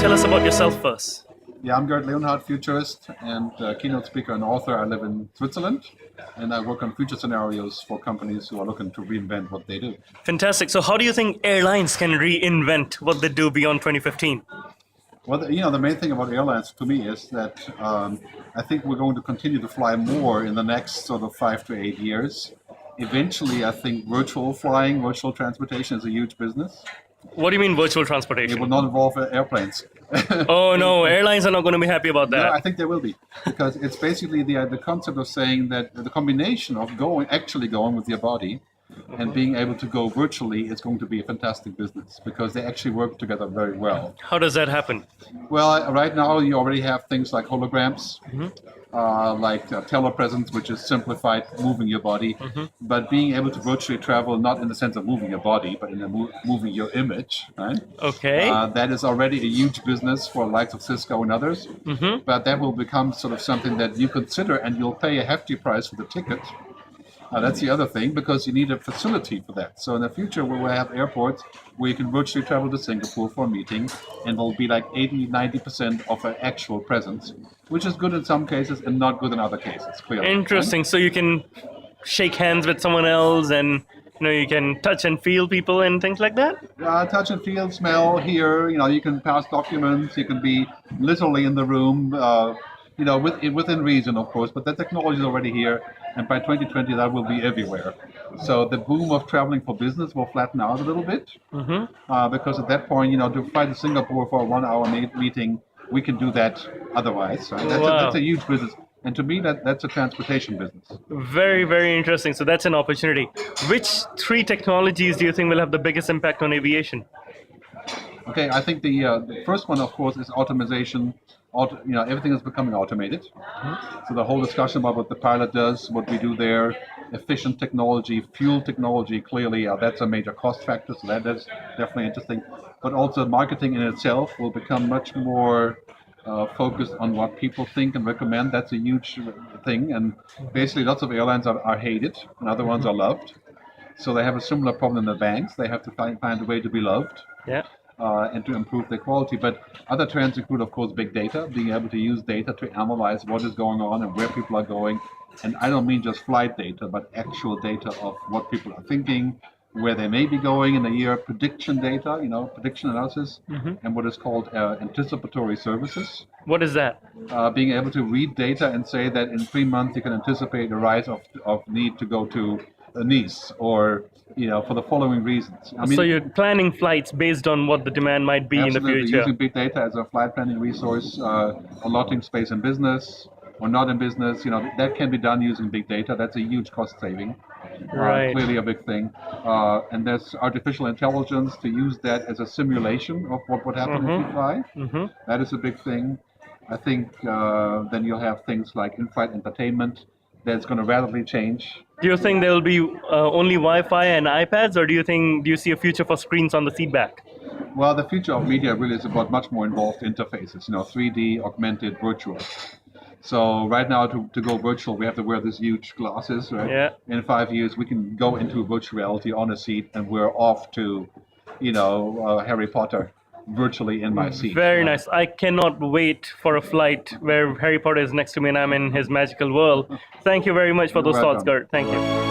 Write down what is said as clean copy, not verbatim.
tell us about yourself first. Yeah, I'm Gerd Leonhard, futurist and keynote speaker and author. I live in Switzerland, and I work on future scenarios for companies who are looking to reinvent what they do. Fantastic. So how do you think airlines can reinvent what they do beyond 2015? Well, the main thing about airlines to me is that I think we're going to continue to fly more in the next sort of 5 to 8 years. Eventually, I think virtual flying, virtual transportation is a huge business. What do you mean virtual It transportation? will not involve airplanes. Oh no, airlines are not going to be happy about No, that. I think there will be, because it's basically the concept of saying that the combination of actually going with your body and being able to go virtually is going to be a fantastic business, because they actually work together very well. How does that happen? Well, right now you already have things like holograms, like telepresence, which is simplified moving your body, but being able to virtually travel, not in the sense of moving your body, but in moving your image, right? Okay. That is already a huge business for the likes of Cisco and others, but that will become sort of something that you consider, and you'll pay a hefty price for the ticket. That's the other thing, because you need a facility for that. So in the future, we will have airports where you can virtually travel to Singapore for a meeting, and there'll be like 80-90% of an actual presence, which is good in some cases and not good in other cases, clearly. Interesting. So you can shake hands with someone else, and you can touch and feel people and things like that? Touch and feel, smell, hear, you can pass documents, you can be literally in the room, within reason, of course, but the technology is already here, and by 2020 that will be everywhere. So the boom of traveling for business will flatten out a little bit, because at that point, to fly to Singapore for a 1-hour meeting, we can do that otherwise. Right? That's a huge business. And to me, that's a transportation business. Very, very interesting. So that's an opportunity. Which 3 technologies do you think will have the biggest impact on aviation? Okay, I think the first one, of course, is automation. Everything is becoming automated. So the whole discussion about what the pilot does, what we do there, efficient technology, fuel technology, clearly that's a major cost factor. So that is definitely interesting. But also marketing in itself will become much more focused on what people think and recommend. That's a huge thing. And basically lots of airlines are hated and other ones are loved. So they have a similar problem in the banks. They have to find a way to be loved. Yeah. And to improve their quality. But other trends include, of course, big data, being able to use data to analyze what is going on and where people are going. And I don't mean just flight data, but actual data of what people are thinking, where they may be going in a year, prediction data, prediction analysis, and what is called anticipatory services. What is that? Being able to read data and say that in 3 months you can anticipate a rise of need to go to Nice, or for the following reasons. So you're planning flights based on what the demand might be in the future. Using big data as a flight planning resource, allotting space in business or not in business, that can be done using big data. That's a huge cost saving. Right. Clearly a big thing. And there's artificial intelligence to use that as a simulation of what would happen if you fly. That is a big thing. I think then you'll have things like in-flight entertainment that's going to radically change. Do you think there will be only Wi-Fi and iPads, or do you see a future for screens on the seat back? Well, the future of media really is about much more involved interfaces, 3D, augmented, virtual. So right now, to go virtual, we have to wear these huge glasses, right? Yeah. In 5 years, we can go into virtual reality on a seat, and we're off to, Harry Potter virtually in my seat. Very nice. I cannot wait for a flight where Harry Potter is next to me and I'm in his magical world. Thank you very much for those thoughts, Gerd. Thank you.